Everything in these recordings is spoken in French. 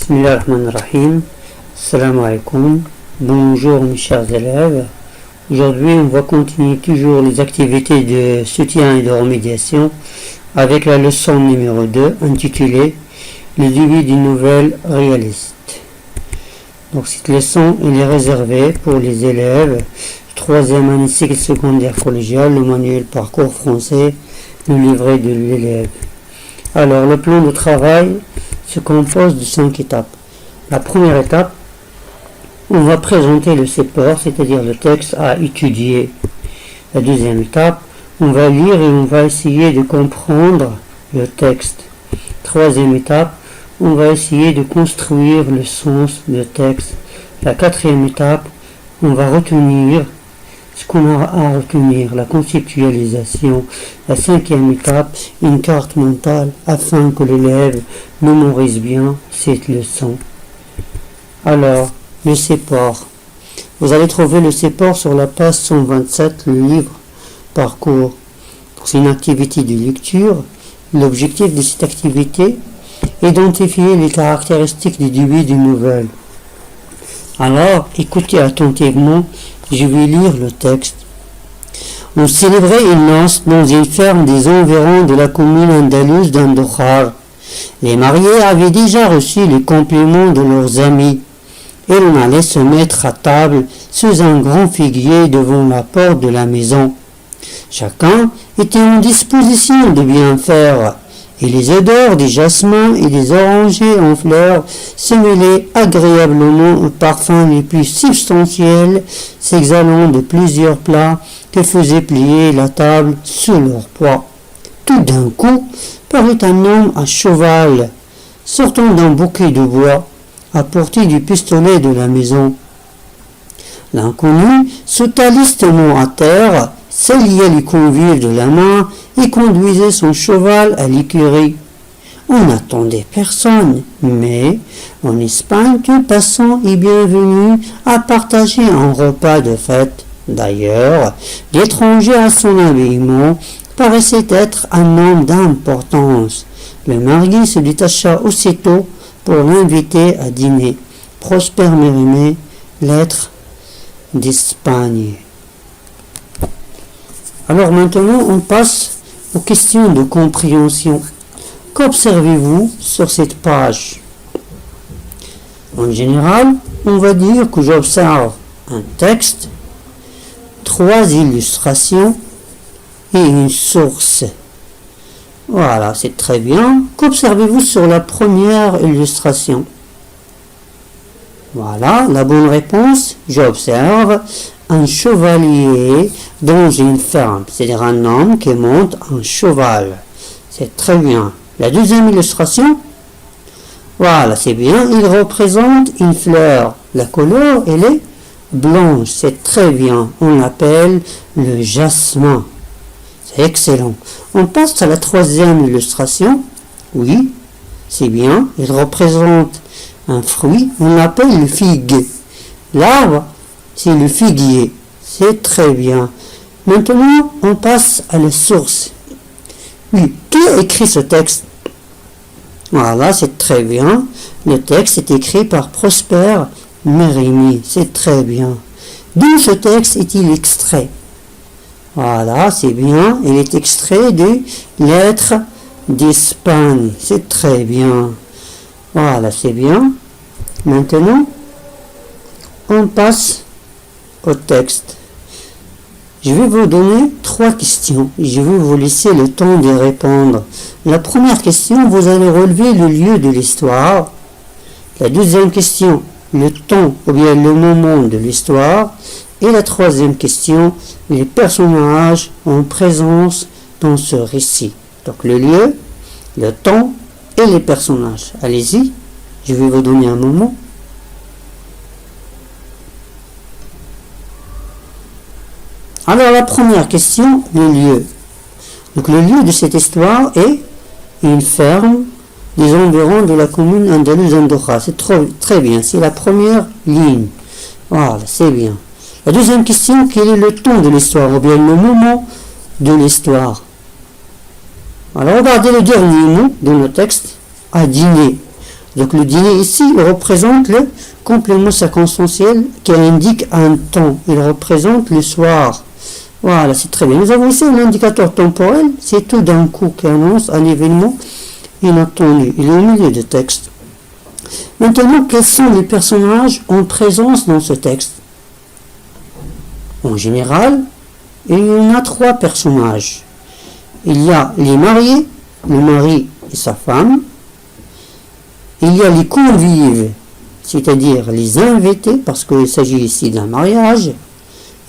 Bismillahirrahmanirrahim. Assalamu alaikum. Bonjour mes chers élèves. Aujourd'hui, on va continuer toujours les activités de soutien et de remédiation avec la leçon numéro 2 intitulée Le début d'une nouvelle réaliste. Donc cette leçon elle est réservée pour les élèves 3e année cycle secondaire collégial, le manuel parcours français, le livret de l'élève. Alors le plan de travail se compose de 5 étapes. La première étape, on va présenter le support, c'est-à-dire le texte à étudier. La deuxième étape, on va lire et on va essayer de comprendre le texte. Troisième étape, on va essayer de construire le sens du texte. La quatrième étape, on va retenir ce qu'on a à retenir, la conceptualisation. La cinquième étape, une carte mentale afin que l'élève mémorise bien cette leçon. Alors, le support. Vous allez trouver le support sur la page 127, le livre parcours. C'est une activité de lecture. L'objectif de cette activité, identifier les caractéristiques du début d'une nouvelle. Alors, écoutez attentivement, je vais lire le texte. On célébrait une noce dans une ferme des environs de la commune andalouse d'Andokhar. Les mariés avaient déjà reçu les compliments de leurs amis et l'on allait se mettre à table sous un grand figuier devant la porte de la maison. Chacun était en disposition de bien faire, et les odeurs des jasmins et des orangers en fleurs se mêlaient agréablement aux parfums les plus substantiels s'exhalant de plusieurs plats que faisait plier la table sous leur poids. Tout d'un coup, parut un homme à cheval, sortant d'un bouquet de bois, à portée du pistolet de la maison. L'inconnu sauta listement à terre, saluait les convives de la main et conduisait son cheval à l'écurie. On n'attendait personne, mais en Espagne, tout passant est bienvenu à partager un repas de fête. D'ailleurs, l'étranger à son habillement paraissait être un homme d'importance. Le marié se détacha aussitôt pour l'inviter à dîner. Prosper Mérimée, lettre d'Espagne. Alors maintenant, on passe aux questions de compréhension. Qu'observez-vous sur cette page? En général, on va dire que j'observe un texte, 3 illustrations et une source. Voilà, c'est très bien. Qu'observez-vous sur la première illustration? Voilà, la bonne réponse, j'observe un chevalier dans une ferme, c'est-à-dire un homme qui monte un cheval. C'est très bien. La deuxième illustration, voilà, c'est bien, il représente une fleur. La couleur, elle est blanche, c'est très bien. On l'appelle le jasmin. C'est excellent. On passe à la troisième illustration. Oui, c'est bien, il représente un fruit, on l'appelle le figue. L'arbre, c'est le figuier. C'est très bien. Maintenant, on passe à la source. Oui, qui a écrit ce texte? Voilà, c'est très bien. Le texte est écrit par Prosper Mérimée. C'est très bien. D'où ce texte est-il extrait? Voilà, c'est bien. Il est extrait des lettres d'Espagne. C'est très bien. Voilà, c'est bien. Maintenant, on passe au texte. Je vais vous donner 3 questions. Je vais vous laisser le temps de répondre. La première question, vous allez relever le lieu de l'histoire. La deuxième question, le temps ou bien le moment de l'histoire. Et la troisième question, les personnages en présence dans ce récit. Donc le lieu, le temps et les personnages. Allez-y, je vais vous donner un moment. Alors la première question, le lieu. Donc le lieu de cette histoire est une ferme des environs de la commune andalouse d'Andokhar. C'est très bien, c'est la première ligne. Voilà, c'est bien. La deuxième question, quel est le temps de l'histoire ou bien le moment de l'histoire? Alors regardez le dernier mot de nos textes, à dîner. Donc le dîner ici, il représente le complément circonstanciel qui indique un temps. Il représente le soir. Voilà, c'est très bien. Nous avons ici un indicateur temporel, c'est tout d'un coup qui annonce un événement inattendu. Il est au milieu du texte. Maintenant, quels sont les personnages en présence dans ce texte? En général, il y en a 3 personnages. Il y a les mariés, le mari et sa femme. Il y a les convives, c'est-à-dire les invités, parce qu'il s'agit ici d'un mariage.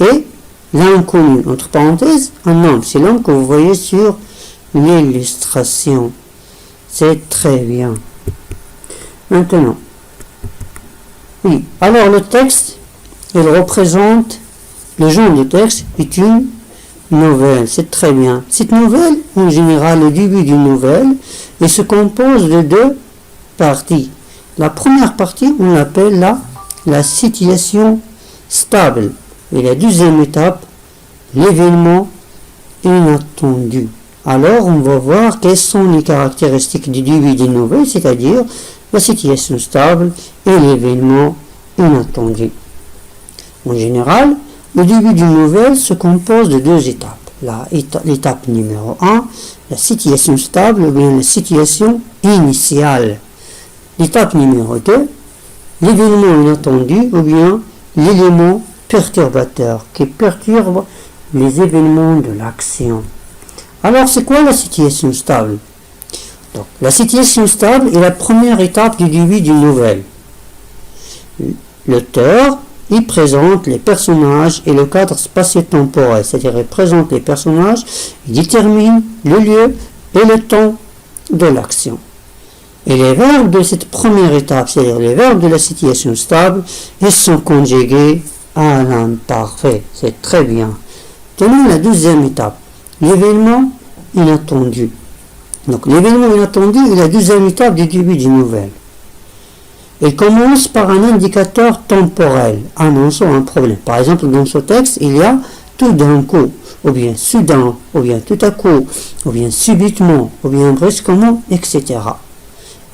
Et l'inconnu, entre parenthèses, un homme. C'est l'homme que vous voyez sur l'illustration. C'est très bien. Maintenant, oui, alors le texte, il représente, le genre de texte est une nouvelle, c'est très bien. Cette nouvelle, en général, le début d'une nouvelle, elle se compose de 2 parties. La première partie, on l'appelle la situation stable. Et la deuxième étape, l'événement inattendu. Alors, on va voir quelles sont les caractéristiques du début d'une nouvelle, c'est-à-dire la situation stable et l'événement inattendu. En général, le début d'une nouvelle se compose de 2 étapes. L'étape numéro 1, la situation stable ou bien la situation initiale. L'étape numéro 2, l'événement inattendu ou bien l'élément perturbateur qui perturbe les événements de l'action. Alors, c'est quoi la situation stable? Donc, la situation stable est la première étape du début d'une nouvelle. L'auteur, il présente les personnages et le cadre spatio-temporel, c'est-à-dire il présente les personnages, il détermine le lieu et le temps de l'action. Et les verbes de cette première étape, c'est-à-dire les verbes de la situation stable, ils sont conjugués à l'imparfait. C'est très bien. Tenons la deuxième étape, l'événement inattendu. Donc l'événement inattendu est la deuxième étape du début d'une nouvelle. Il commence par un indicateur temporel annonçant un problème. Par exemple, dans ce texte, il y a tout d'un coup, ou bien soudain, ou bien tout à coup, ou bien subitement, ou bien brusquement, etc.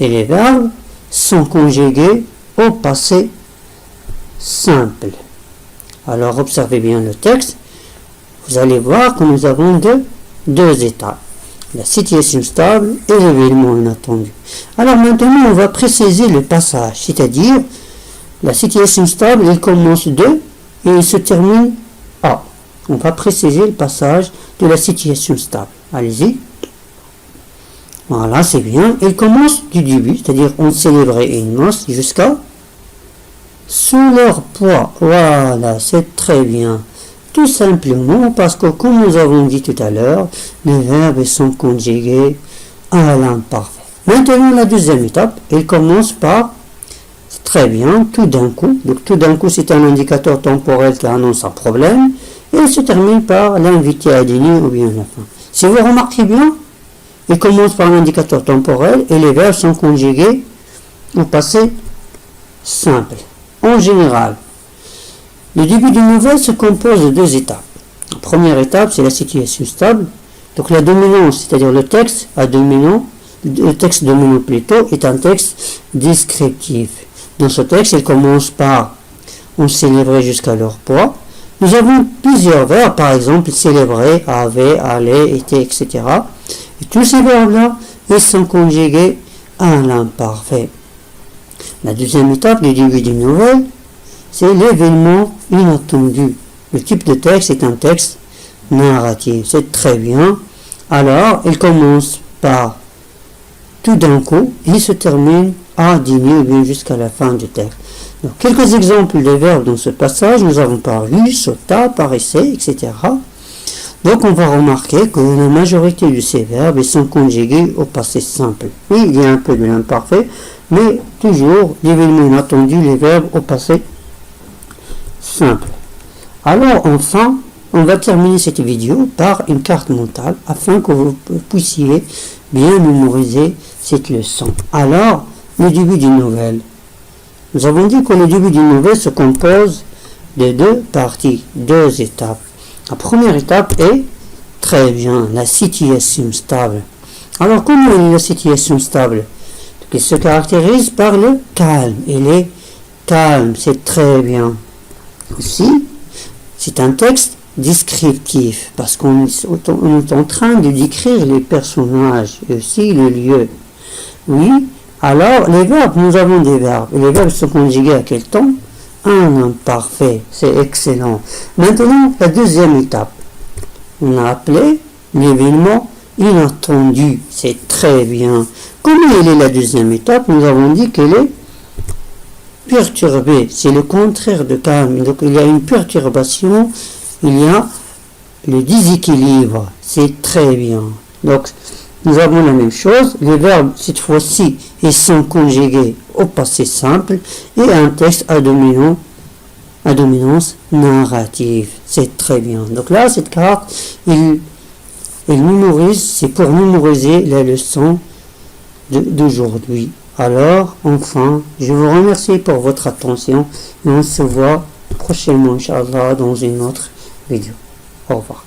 Et les verbes sont conjugués au passé simple. Alors observez bien le texte. Vous allez voir que nous avons deux étapes. La situation stable et l'événement inattendu. Alors maintenant, on va préciser le passage, c'est-à-dire la situation stable, elle commence de et elle se termine à. On va préciser le passage de la situation stable. Allez-y. Voilà, c'est bien. Elle commence du début, c'est-à-dire on célébrait une noce jusqu'à sous leur poids. Voilà, c'est très bien. Tout simplement parce que, comme nous avons dit tout à l'heure, les verbes sont conjugués à l'imparfait. Maintenant, la deuxième étape, elle commence par, très bien, tout d'un coup. Donc, tout d'un coup, c'est un indicateur temporel qui annonce un problème. Et elle se termine par l'invité à dîner ou bien la fin. Si vous remarquez bien, elle commence par un indicateur temporel et les verbes sont conjugués au passé simple. En général, le début d'une nouvelle se compose de deux étapes. La première étape, c'est la situation stable. Donc la dominance, c'est-à-dire le texte dominant plutôt, est un texte descriptif. Dans ce texte, il commence par « on célébrait jusqu'à leur poids ». Nous avons plusieurs verbes, par exemple « célébrer »,« avait »,« aller »,« était », etc. Et tous ces verbes-là, ils sont conjugués à l'imparfait. La deuxième étape du début d'une nouvelle, c'est l'événement inattendu. Le type de texte est un texte narratif. C'est très bien. Alors, il commence par tout d'un coup et il se termine à dîner ou bien jusqu'à la fin du texte. Donc, quelques exemples de verbes dans ce passage. Nous avons paru, sauta, paraissait, etc. Donc, on va remarquer que la majorité de ces verbes sont conjugués au passé simple. Oui, il y a un peu de l'imparfait, mais toujours l'événement inattendu, les verbes au passé simple. Alors enfin, on va terminer cette vidéo par une carte mentale afin que vous puissiez bien mémoriser cette leçon. Alors, le début d'une nouvelle. Nous avons dit que le début d'une nouvelle se compose de deux parties, deux étapes. La première étape est, très bien, la situation stable. Alors, comment est la situation stable? Il se caractérise par le calme. Il est calme, c'est très bien. Aussi, c'est un texte descriptif, parce qu'on est en train de décrire les personnages et aussi le lieu. Oui, alors les verbes, nous avons des verbes. Et les verbes sont conjugués à quel temps? Un imparfait, c'est excellent. Maintenant, la deuxième étape. On a appelé l'événement inattendu, c'est très bien. Comment elle est la deuxième étape? Nous avons dit qu'elle est perturbée, c'est le contraire de calme. Donc il y a une perturbation, il y a le déséquilibre, c'est très bien. Donc nous avons la même chose, les verbes cette fois-ci ils sont conjugués au passé simple et un texte à dominance narrative, c'est très bien. Donc là cette carte, il mémorise, c'est pour mémoriser la leçon d'aujourd'hui. Alors, enfin, je vous remercie pour votre attention et on se voit prochainement, Inch'Allah, dans une autre vidéo. Au revoir.